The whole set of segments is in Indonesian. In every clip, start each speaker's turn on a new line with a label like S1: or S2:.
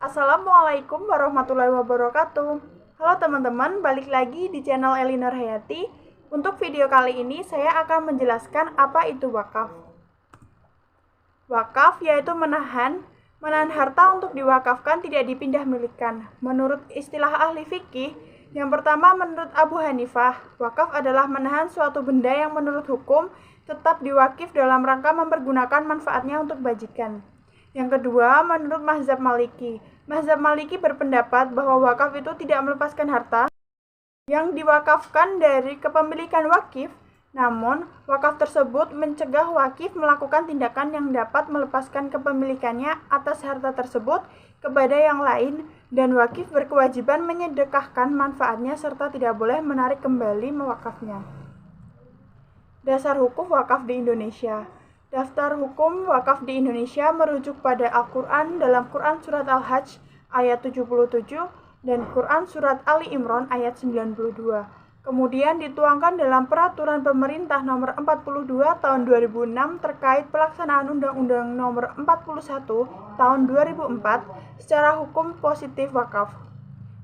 S1: Assalamualaikum warahmatullahi wabarakatuh. Halo teman-teman, balik lagi di channel Elinor Hayati. Untuk video kali ini saya akan menjelaskan apa itu wakaf. Wakaf yaitu menahan harta untuk diwakafkan, tidak dipindah milikkan. Menurut istilah ahli fikih, yang pertama menurut Abu Hanifah, wakaf adalah menahan suatu benda yang menurut hukum tetap diwakif dalam rangka mempergunakan manfaatnya untuk bajikan. Yang kedua, menurut mazhab Maliki. Mazhab Maliki berpendapat bahwa wakaf itu tidak melepaskan harta yang diwakafkan dari kepemilikan wakif, namun wakaf tersebut mencegah wakif melakukan tindakan yang dapat melepaskan kepemilikannya atas harta tersebut kepada yang lain, dan wakif berkewajiban menyedekahkan manfaatnya serta tidak boleh menarik kembali mewakafnya. Dasar hukum wakaf di Indonesia. Daftar hukum wakaf di Indonesia merujuk pada Al-Quran dalam Quran Surat Al-Hajj ayat 77 dan Quran Surat Ali Imran ayat 92. Kemudian dituangkan dalam Peraturan Pemerintah Nomor 42 Tahun 2006 terkait pelaksanaan Undang-Undang Nomor 41 Tahun 2004 secara hukum positif wakaf.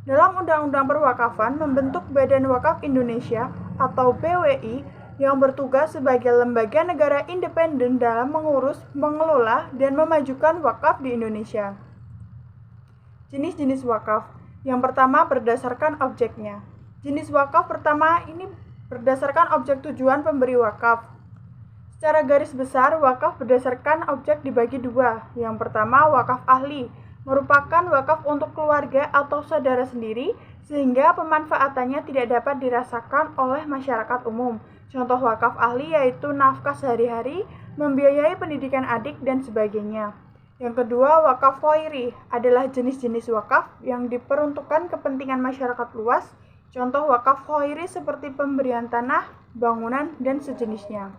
S1: Dalam Undang-Undang Perwakafan membentuk Badan Wakaf Indonesia atau BWI yang bertugas sebagai lembaga negara independen dalam mengurus, mengelola, dan memajukan wakaf di Indonesia. Jenis-jenis wakaf. Yang pertama berdasarkan objeknya. Jenis wakaf pertama ini berdasarkan objek tujuan pemberi wakaf. Secara garis besar, wakaf berdasarkan objek dibagi dua. Yang pertama, wakaf ahli, merupakan wakaf untuk keluarga atau saudara sendiri, sehingga pemanfaatannya tidak dapat dirasakan oleh masyarakat umum. Contoh wakaf ahli yaitu nafkah sehari-hari, membiayai pendidikan adik, dan sebagainya. Yang kedua, wakaf khairi adalah jenis-jenis wakaf yang diperuntukkan kepentingan masyarakat luas. Contoh wakaf khairi seperti pemberian tanah, bangunan, dan sejenisnya.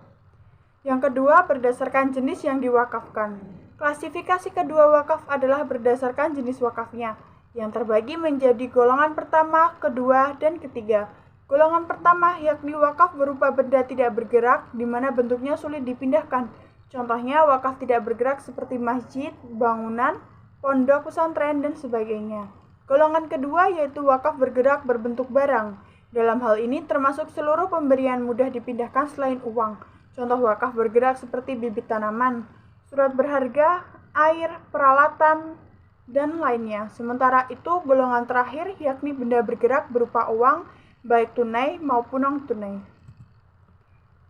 S1: Yang kedua, berdasarkan jenis yang diwakafkan. Klasifikasi kedua wakaf adalah berdasarkan jenis wakafnya, yang terbagi menjadi golongan pertama, kedua, dan ketiga. Golongan pertama yakni wakaf berupa benda tidak bergerak, di mana bentuknya sulit dipindahkan. Contohnya wakaf tidak bergerak seperti masjid, bangunan, pondok pesantren, dan sebagainya. Golongan kedua yaitu wakaf bergerak berbentuk barang. Dalam hal ini termasuk seluruh pemberian mudah dipindahkan selain uang. Contoh wakaf bergerak seperti bibit tanaman, surat berharga, air, peralatan, dan lainnya. Sementara itu golongan terakhir yakni benda bergerak berupa uang, baik tunai maupun non-tunai.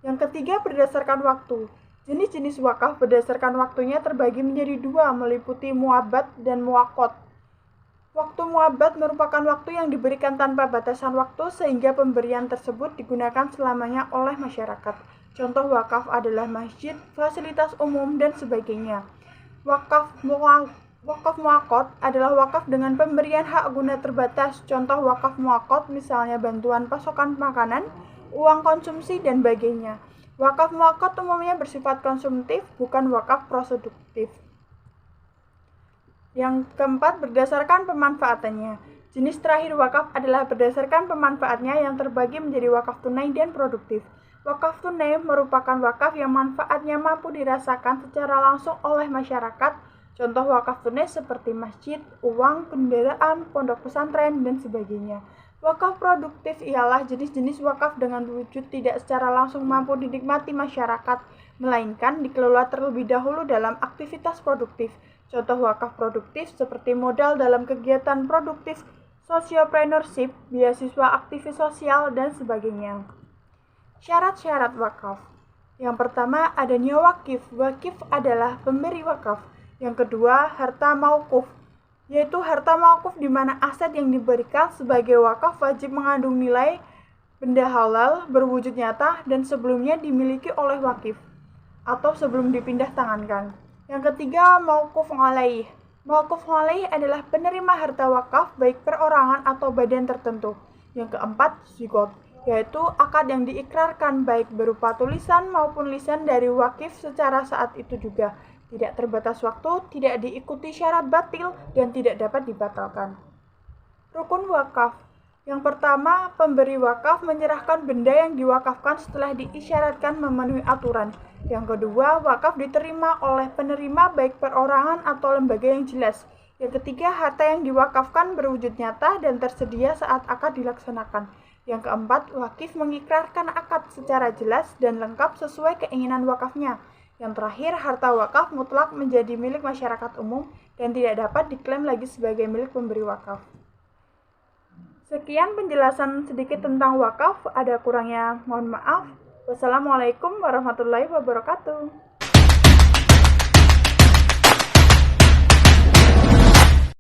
S1: Yang ketiga berdasarkan waktu. Jenis-jenis wakaf berdasarkan waktunya terbagi menjadi dua, meliputi muabat dan muwakot. Waktu muabat merupakan waktu yang diberikan tanpa batasan waktu sehingga pemberian tersebut digunakan selamanya oleh masyarakat. Contoh wakaf adalah masjid, fasilitas umum, dan sebagainya. Wakaf muwakot adalah wakaf dengan pemberian hak guna terbatas. Contoh wakaf muwakot misalnya bantuan pasokan makanan, uang konsumsi, dan sebagainya. Wakaf muwakot umumnya bersifat konsumtif, bukan wakaf produktif. Yang keempat, berdasarkan pemanfaatannya. Jenis terakhir wakaf adalah berdasarkan pemanfaatnya yang terbagi menjadi wakaf tunai dan produktif. Wakaf tunai merupakan wakaf yang manfaatnya mampu dirasakan secara langsung oleh masyarakat. Contoh wakaf tunai seperti masjid, uang, kendaraan, pondok pesantren, dan sebagainya. Wakaf produktif ialah jenis-jenis wakaf dengan wujud tidak secara langsung mampu dinikmati masyarakat, melainkan dikelola terlebih dahulu dalam aktivitas produktif. Contoh wakaf produktif seperti modal dalam kegiatan produktif, sociopreneurship, beasiswa aktivis sosial, dan sebagainya. Syarat-syarat wakaf. Yang pertama, adanya wakif. Wakif adalah pemberi wakaf. Yang kedua, harta mauquf, yaitu harta mauquf di mana aset yang diberikan sebagai wakaf wajib mengandung nilai benda halal, berwujud nyata, dan sebelumnya dimiliki oleh wakif, atau sebelum dipindah tangankan. Yang ketiga, mauquf alaih. Mauquf alaih adalah penerima harta wakaf baik perorangan atau badan tertentu. Yang keempat, zigot, yaitu akad yang diikrarkan baik berupa tulisan maupun lisan dari wakif secara saat itu juga. Tidak terbatas waktu, tidak diikuti syarat batil, dan tidak dapat dibatalkan. Rukun wakaf. Yang pertama, pemberi wakaf menyerahkan benda yang diwakafkan setelah diisyaratkan memenuhi aturan. Yang kedua, wakaf diterima oleh penerima baik perorangan atau lembaga yang jelas. Yang ketiga, harta yang diwakafkan berwujud nyata dan tersedia saat akad dilaksanakan. Yang keempat, wakif mengikrarkan akad secara jelas dan lengkap sesuai keinginan wakafnya. Yang terakhir, harta wakaf mutlak menjadi milik masyarakat umum dan tidak dapat diklaim lagi sebagai milik pemberi wakaf. Sekian penjelasan sedikit tentang wakaf, ada kurangnya mohon maaf. Wassalamualaikum warahmatullahi wabarakatuh.